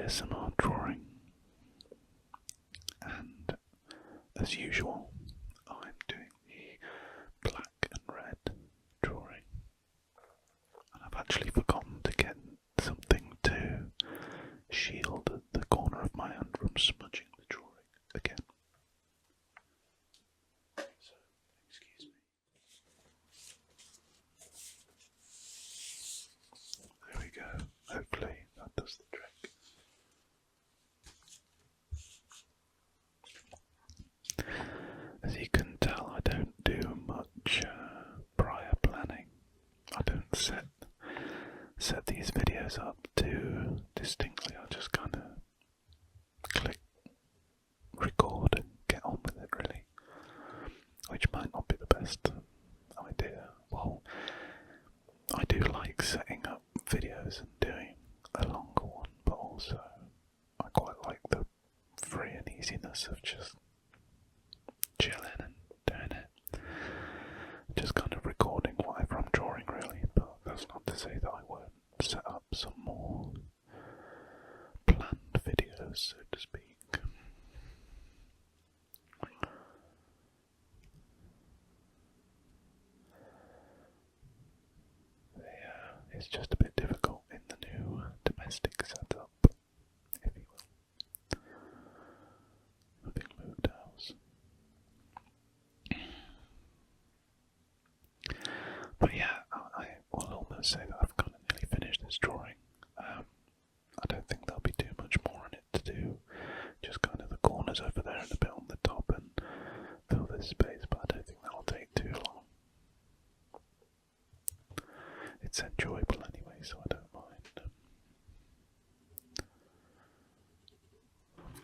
ASMR drawing, and as usual, I'm doing the black and red drawing, and I've actually forgotten to get something to shield the corner of my hand from smudging the drawing again. So, excuse me. There we go. Hopefully that does the trick. As you can tell, I don't do much prior planning. I don't set these videos up too distinctly. I just kind of click record and get on with it, really, which might not be the best idea. Well, I do like setting up videos and doing a longer one, but also I quite like the free and easiness of just chilling and doing it, just kind of recording whatever I'm drawing, really. But that's not to say that I won't set up some more planned videos, so to speak. It's just a bit difficult in the new domestic setup, if you will. Having moved house. But yeah, I will almost say that I've kind of nearly finished this drawing. I don't think there'll be too much more on it to do. Just kind of the corners over there and a bit on the top and fill this space, but I don't think that'll take too long. It's enjoyable anyway, so I don't mind.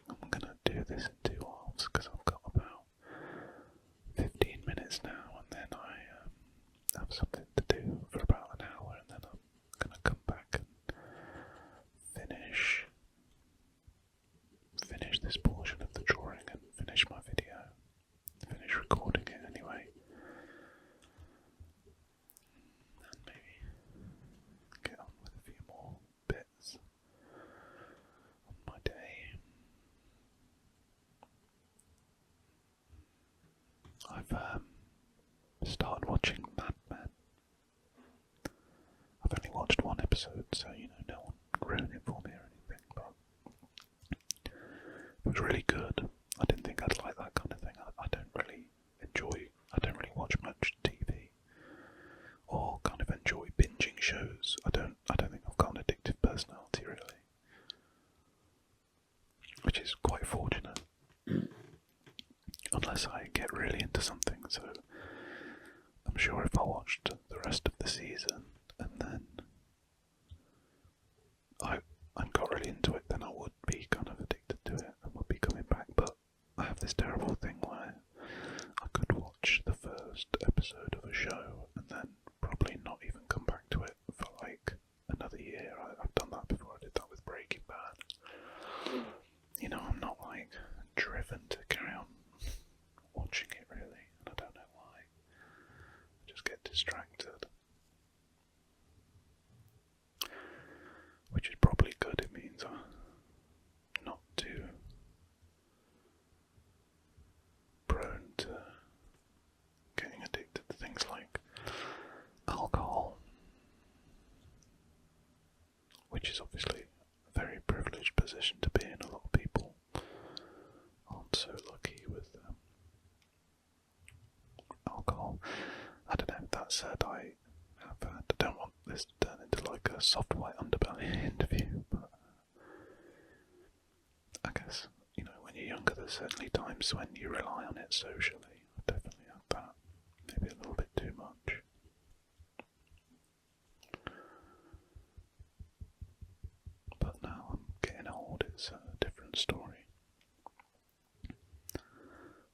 I'm gonna do this in 2 halves because I've got about 15 minutes now, and then I have something to do for about an hour, and then I'm gonna come back and finish this portion of the drawing and finish my video. Finish recording it anyway. And maybe get on with a few more bits on my day. I've started watching Mad Men. I've only watched 1 episode, so no one ruin it for me or anything, but it was really good. I didn't think I'd like that kind of thing. I don't really watch much TV or kind of enjoy binging shows. I don't think I've got an addictive personality, really, which is quite fortunate. Unless I get really into something, so I'm sure if I watched the rest of the season and then I got really into it, then I would be kind of addicted to it and would be coming back. But I have this terrible thing where I could watch the first episode of a show and then probably not even come back to it for like another year. I've done that before. I did that with Breaking Bad. I'm not like driven to carry on watching it, really, and I don't know why. I just get distracted, which is probably good. It means I'm not too prone to getting addicted to things like alcohol, which is obviously a very privileged position to be in. A lot of people aren't so lucky with alcohol. I don't know. That said, I don't want this to turn into like a soft white underbelly interview, but I guess, when you're younger, there's certainly times when you rely on it socially. I definitely have that. Maybe a little bit too much. But now I'm getting old, it's a different story.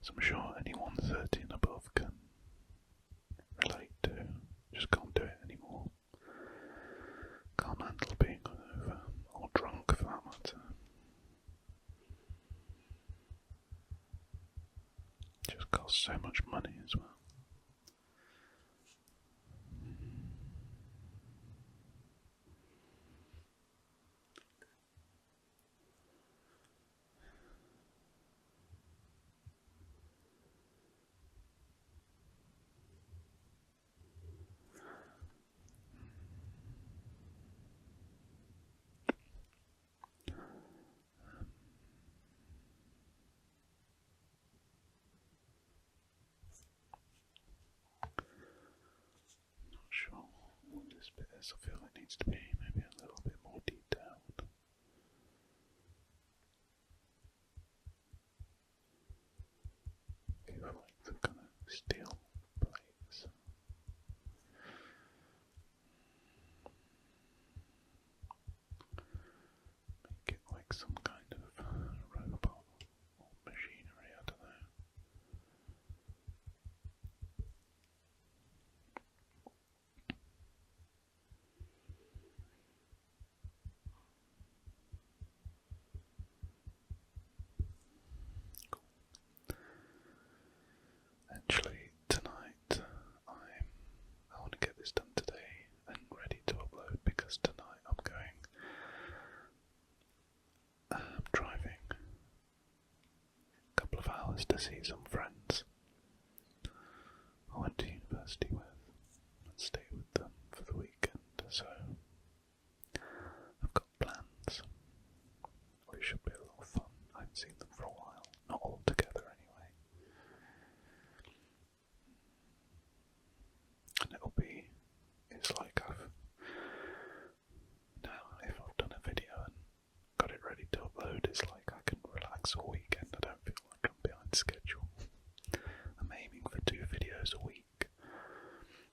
So I'm sure anyone 30 and above can relate to. Just can't do it anymore. Can't handle being hungover, or drunk for that matter. Just costs so much money as well. this, I feel it needs to be maybe a little bit more detailed. Give like the kind of steel plates. Make it like some kind of robot or machinery, I don't know. Actually, tonight I want to get this done today and ready to upload because tonight I'm driving a couple of hours to see some friends I went to university with and stay with them for the weekend, so I've got plans which should be a lot of fun. I haven't seen them for a while, not all together anyway. And it's like now if I've done a video and got it ready to upload, it's like I can relax all weekend. I don't feel like I'm behind schedule. I'm aiming for 2 videos a week,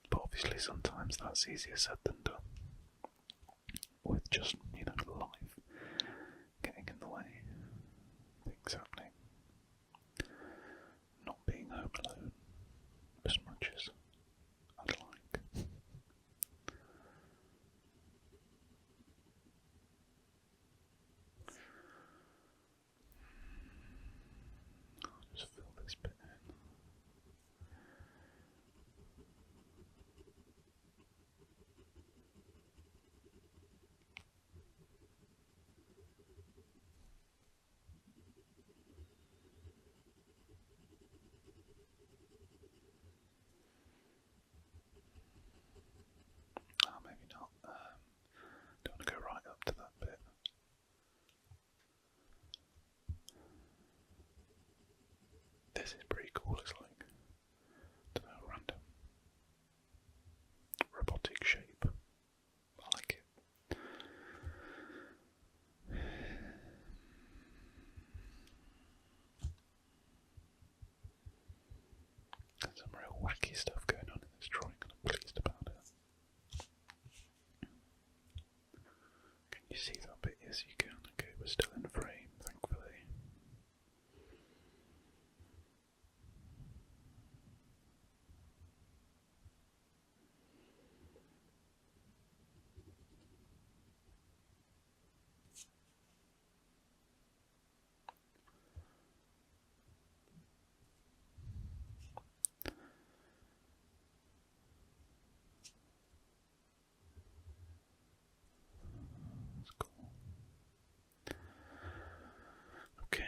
but obviously sometimes that's easier said than done, with just, life getting in the way, things happening, not being home alone as much as I'd like. I'll just fill this bit in. Oh, maybe not. Don't want to go right up to that bit. This is pretty cool. It's like, I don't know, random robotic shape. I like it. There's some real wacky stuff going on in this drawing, and I'm pleased about it. Can you see that bit? Yes, you can. Okay, we're still in frame, thankfully. That's cool. Okay.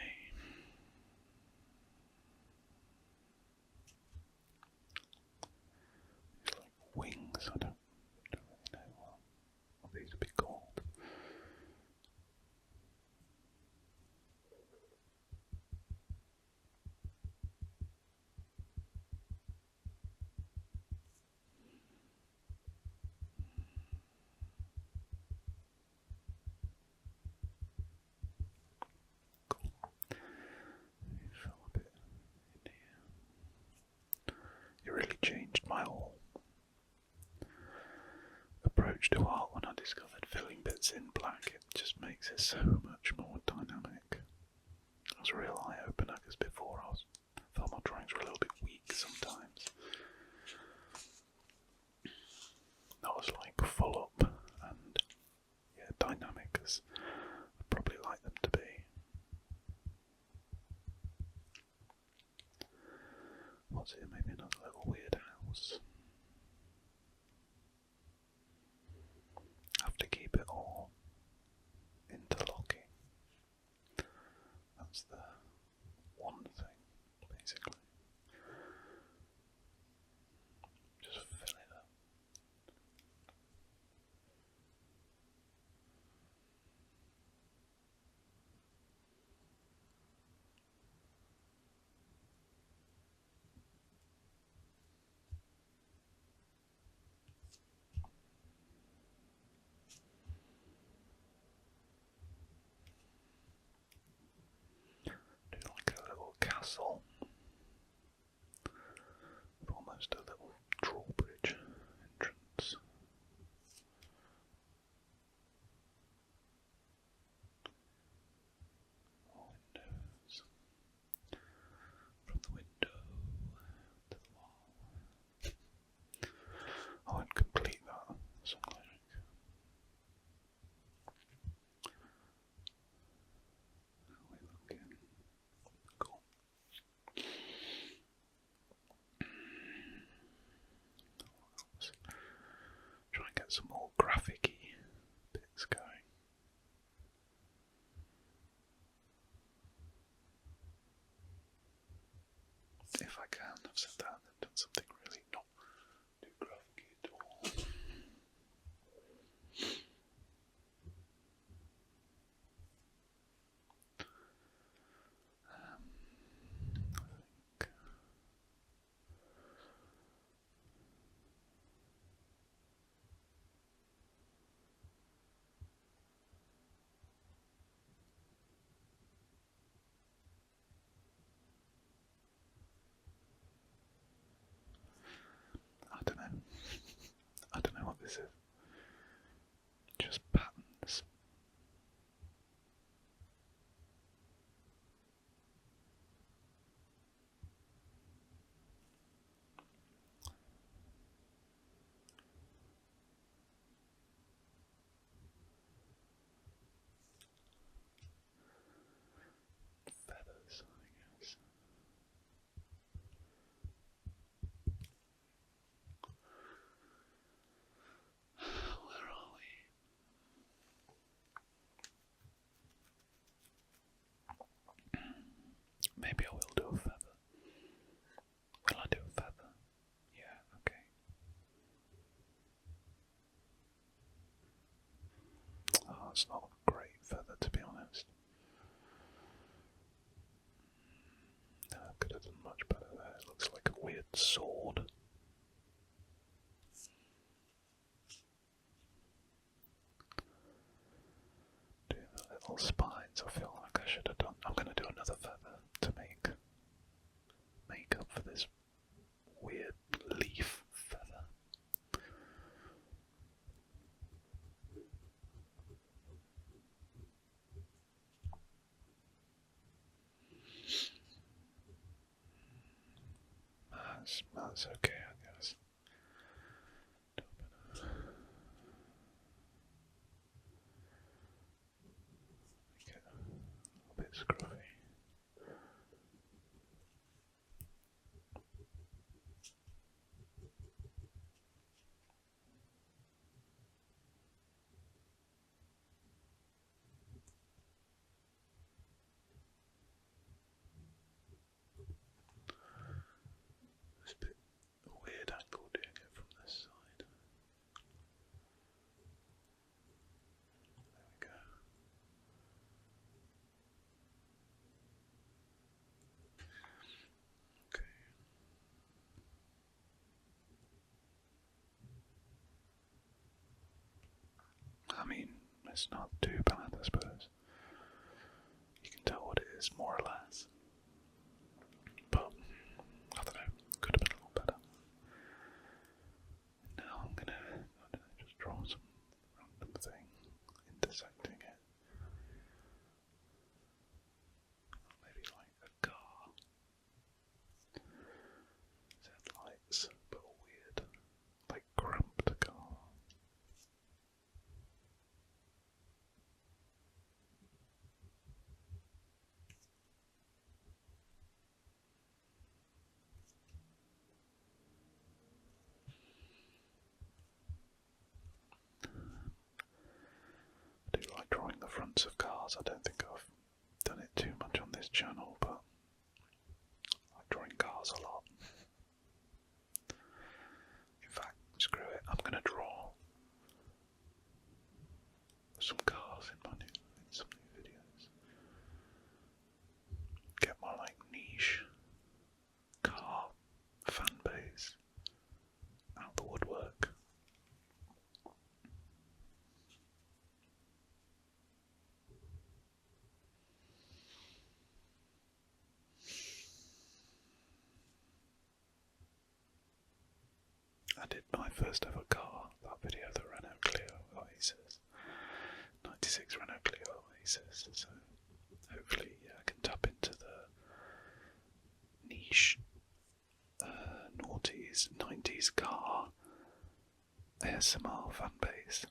It's like wings. I don't really know what these would be called. Cool. Fill a bit in here. It really changed my whole approach to art when I discovered filling bits in black. It just makes it so much more dynamic. It was a real eye-opener because before I felt my drawings were a little bit weak sometimes. That was like full up and dynamic as I'd probably like them to be. What's it? Maybe another little weird house. Have to keep it all interlocking. That's the one thing, basically. Just fill it up. This is just patterns. Feathers, I guess. Where are we? Maybe I will do a feather. Will I do a feather? Yeah, okay. Oh, it's not a great feather, to be honest. No, I could have done much better there. It looks like a weird sword. Do the little spines, I feel like I should have done. I'm going to do another feather to make up for this weird leaf feather. That's okay, I guess. Make it a bit scruffy. It's a bit weird angle doing it from this side. There we go. Okay. I mean, it's not too bad, I suppose. You can tell what it is, more or less. But, I don't know, could have been a little better. Now I'm gonna, just draw some random thing, intersecting it. Maybe like a car. Headlights, but weird. Like cramped car. I do like drawing the fronts of cars. I don't think I've done it too much on this channel, but I like drawing cars a lot. In fact, screw it, I'm gonna draw some cars in some new videos. Get my like niche car fan base out the woodwork. I did my first ever car, that video, the Renault Clio Oasis. 96 Renault Clio Oasis, so hopefully I can tap into the niche noughties, 90s car ASMR fan base,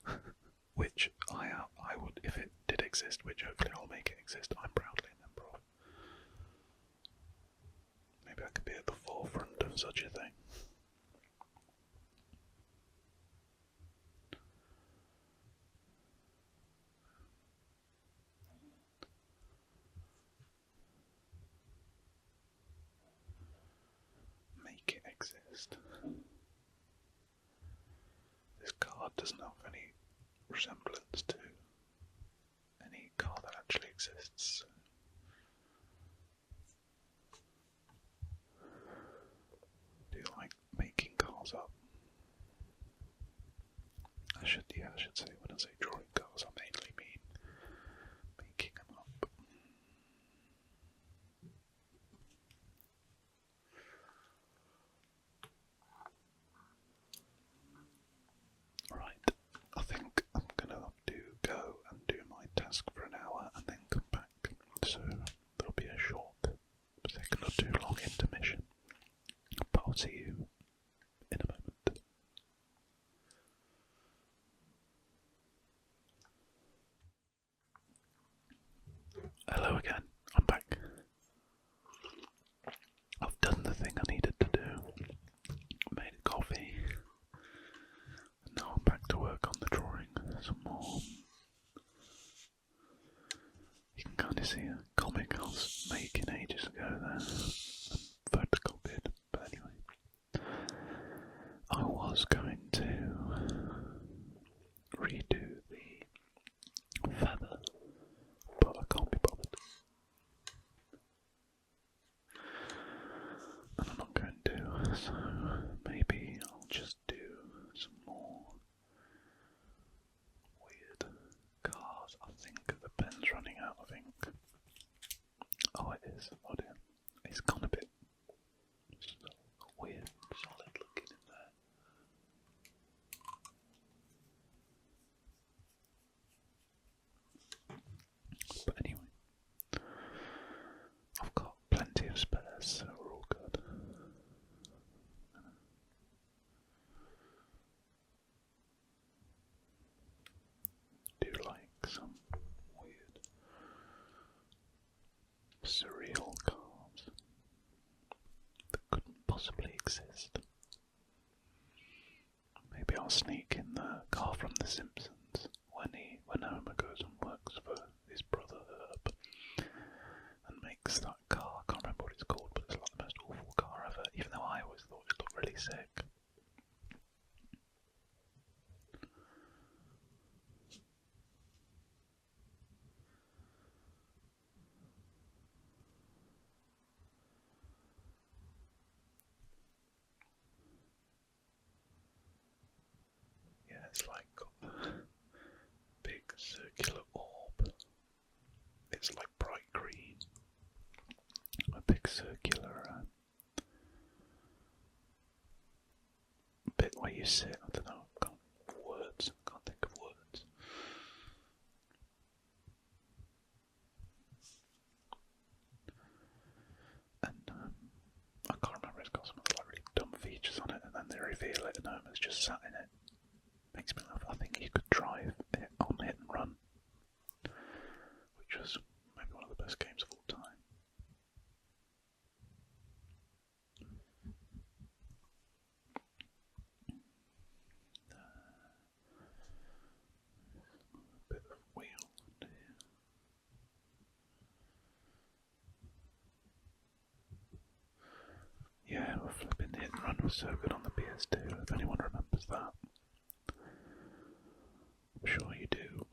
which I would, if it did exist, which hopefully I'll make it exist, I'm proudly a member of. Maybe I could be at the forefront of such a thing. Make it exist. This card doesn't have any resemblance to any car that actually exists. Do you like making cars up? I should say when I say drawing cars, I mainly mean making them up. Right, Hello again, I'm back. I've done the thing I needed to do. Made a coffee. And now I'm back to work on the drawing some more. You can kind of see a comic I was making ages ago there. Photocopied, but anyway. I was going to redo the feather, but I can't be bothered. And I'm not going to, so maybe I'll just do some more weird cars. I think the pen's running out, I think. Oh, it is. Oh dear. It's gone a bit weird, solid looking in there. But anyway, I've got plenty of spares, so we're all good. Do like some weird, surreal cars that couldn't possibly exist. Maybe I'll sneak in the car from The Simpsons when Homer goes and works for his brother Herb and makes that car. I can't remember what it's called, but it's like the most awful car ever, even though I always thought it looked really sick. Yeah, it's like got the big circular orb. It's like bright green. A big circular bit where you sit. I don't know. Can't think of words. And I can't remember. It's got some like really dumb features on it, and then they reveal it, and Homer's just sat in it. Makes me laugh. I think you could drive it on Hit and Run, which was maybe one of the best games of all time. A bit of wheel under here. Yeah, flipping Hit and Run was so good on the PS2, if anyone remembers that. I'm sure you do,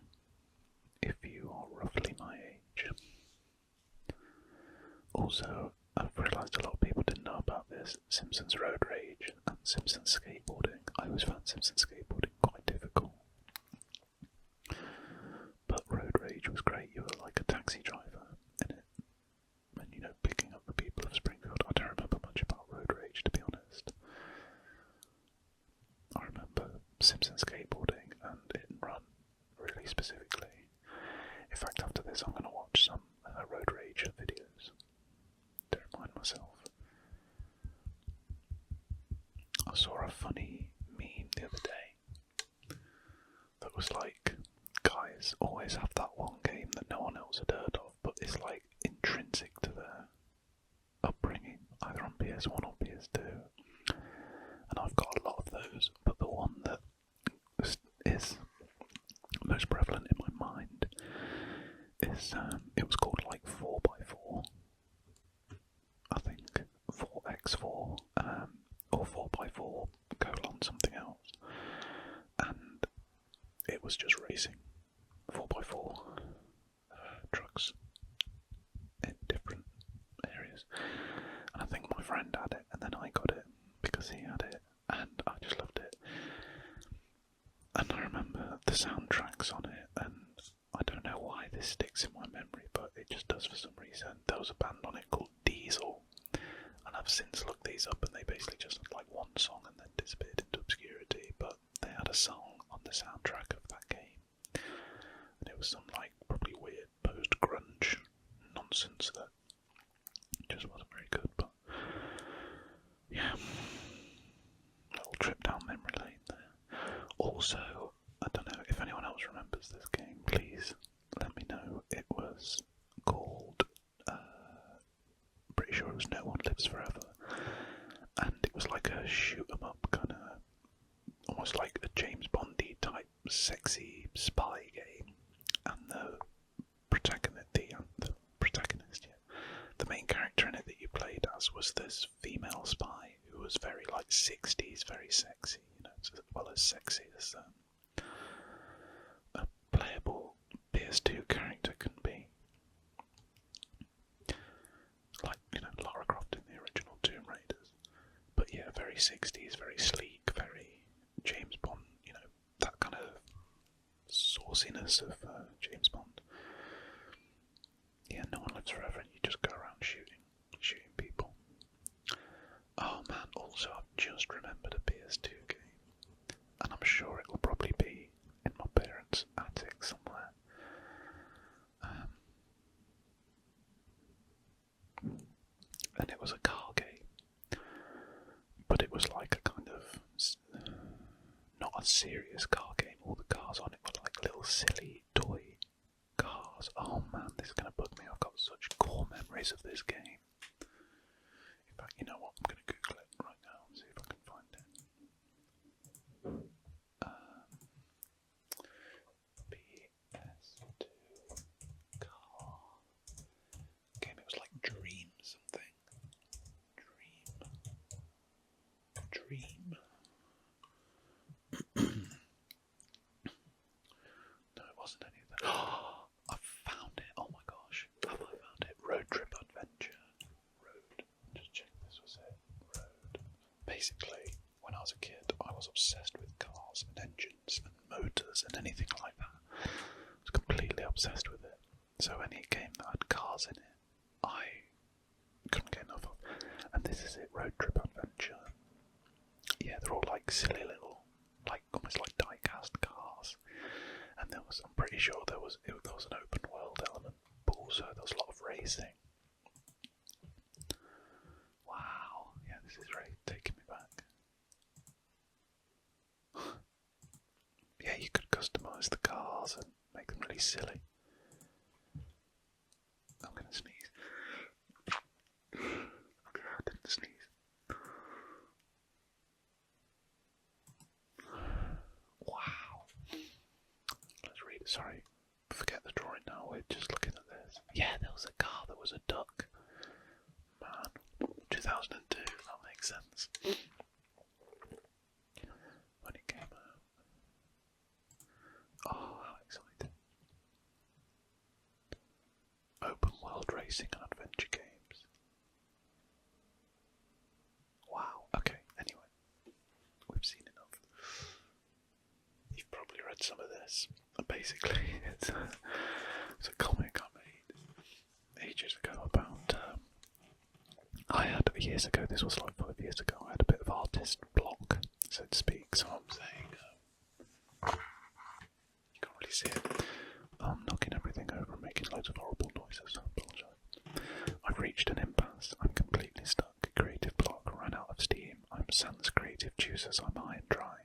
if you are roughly my age. Also, I've realised a lot of people didn't know about this, Simpsons Road Rage and Simpsons Skateboarding. I always found Simpsons Skateboarding quite difficult. But Road Rage was great. You were like a taxi driver in it. And picking up the people of Springfield. I don't remember much about Road Rage, to be honest. I remember Simpsons Skateboarding and Hit and Run, really specifically. In fact, after this I'm going to watch some Road Rage videos to remind myself. I saw a funny meme the other day that was like, guys always have that one game that no one else had heard of, but it's like intrinsic to their upbringing, either on PS1 or PS2. And I've got a lot of those, but the one that is most prevalent in my mind is, it was called like 4x4, I think, 4x4, or 4x4 something else, and it was just racing 4x4 trucks in different areas, and I think my friend had it, and then I got it because he had it, and I just loved it. And I remember the soundtracks on it, and I don't know why this sticks in my memory, but it just does for some reason. There was a band on it called Diesel, and I've since looked these up, and they basically just had like one song and then disappeared into obscurity, but they had a song on the soundtrack of that game, and it was some like probably weird post-grunge nonsense that just wasn't very good, but yeah, little trip down memory lane there. Also, I don't know if anyone else remembers this game, please let me know. It was called a shoot 'em up kind of, almost like a James Bondy type sexy spy game, and the protagonist, yeah, the main character in it that you played as was this female spy who was very like 60s, very sexy, as well as sexy as a playable PS2 character can be. Like, Lara Croft in the original Tomb Raiders. But yeah, very 60s, very sleek, very James Bond, that kind of sauciness of James Bond. Yeah, no one lives forever and you just go around shooting people. Oh man, also I've just remembered a PS2 game. And I'm sure it will probably be in my parents' attic somewhere. And it was a car game. But it was like a kind of, not a serious car game. All the cars on it were like little silly toy cars. Oh man, this is going to bug me. I've got such core memories of this game. In fact, you know what? I'm going to Google it right now and see if I can find it. PS2 car game. It was like Dream something. Dream. No, it wasn't any of that. Oh, I found it. Oh my gosh. Have I found it? Road Trip Adventure. Just check this was it. Road. Basically, when I was a kid, I was obsessed with cars and engines and motors and anything like that. I was completely obsessed with it. So any game that had cars in it, I couldn't get enough of. And this is it, Road Trip Adventure. Yeah, they're all like silly little, like almost like die-cast cars. And I'm pretty sure there was an open world element, but also there was a lot of racing. Wow, yeah, this is really taking me back. Yeah, you could customise the cars and make them really silly. I'm gonna sneeze. Okay, I didn't sneeze. Wow. Let's read it. Sorry, forget the drawing now. We're just looking at this. Yeah, there was a car that was a duck. Man, 2002. That makes sense. When it came out. Oh, how exciting! Open world racing and adventure games. Wow. Okay. Anyway, we've seen enough. You've probably read some of this. Basically, it's a comic I made ages ago about. I had years ago. This was like 5 years ago. I had a bit of artist block, so to speak. So I'm saying, you can't really see it. I'm knocking everything over and making loads of horrible noises. I apologise. I've reached an impasse. I'm completely stuck. Creative block ran out of steam. I'm sans creative juices. I'm high and dry.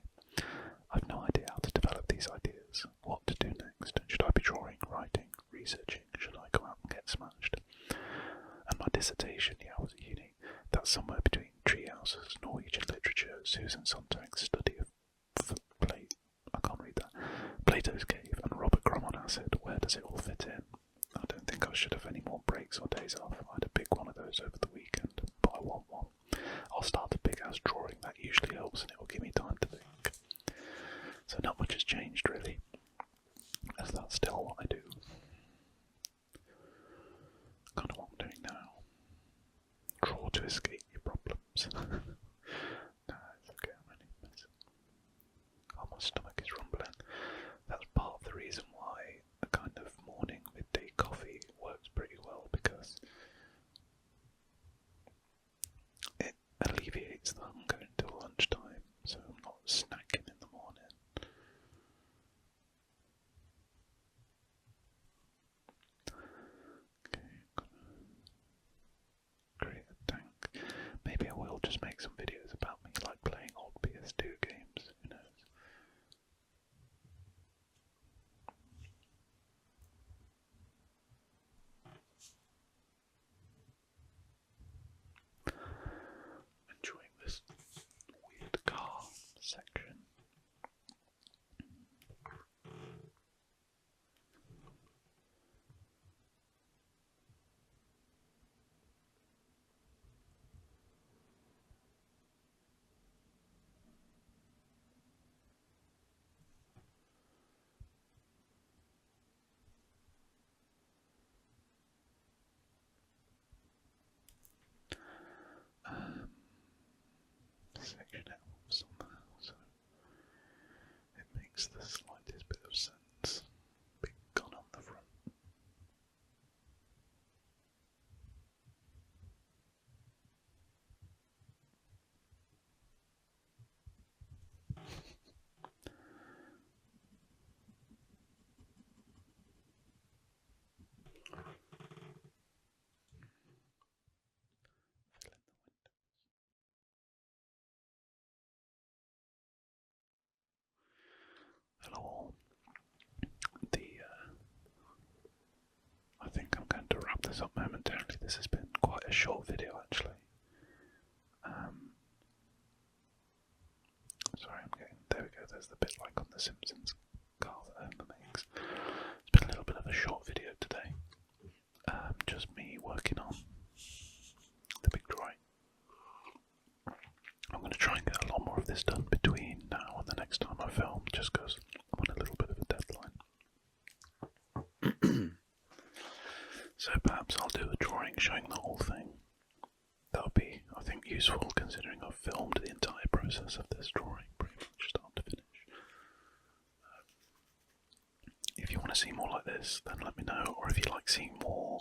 I've no idea how to develop these ideas. What to do next? Should I be drawing, writing, researching? Should I go out and get smashed? And my dissertation, yeah, I was at uni. That's somewhere between Treehouses, Norwegian literature, Susan Sontag's study of Plato's Cave, and Robert Crumb on acid. Where does it all fit in? I don't think I should have any more breaks or days off. I had a big one of those over the weekend, but I want one. I'll start a big ass drawing. That usually helps, and it will give me time to think. So not much has changed really, as that's still what I do. Kind of what I'm doing now. Draw to escape your problems. Nah, it's okay, I'm really messing. Oh, my stomach is rumbling. That's part of the reason why a kind of morning, midday coffee works pretty well, because it alleviates the hunger until lunchtime, so I'm not snacking in the morning. Okay, I'm gonna create a tank. Maybe I will just make some videos about me, like playing old PS2 games, who knows. Enjoying this it somehow, so it makes the slightest bit of sense. Big gun on the front. Hello all. I think I'm going to wrap this up momentarily. This has been quite a short video actually. Sorry, there we go, there's the bit like on The Simpsons car that Homer makes. It's been a little bit of a short video today. Just me working on the big drawing. I'm going to try and get a lot more of this done between now and the next time I film, just because I'm on a little bit of a deadline. So perhaps I'll do a drawing showing the whole thing. That would be, I think, useful considering I've filmed the entire process of this drawing, pretty much start to finish. If you want to see more like this, then let me know, or if you like seeing more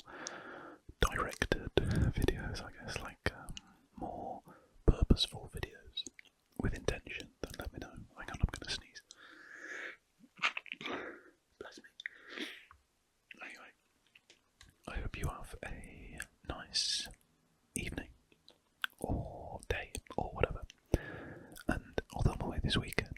directed videos, I guess, like more purposeful videos with intention, then let me know. Hang on, I'm going to sneeze. Bless me. Anyway, I hope you have a nice evening, or day, or whatever. And although I'm away this weekend,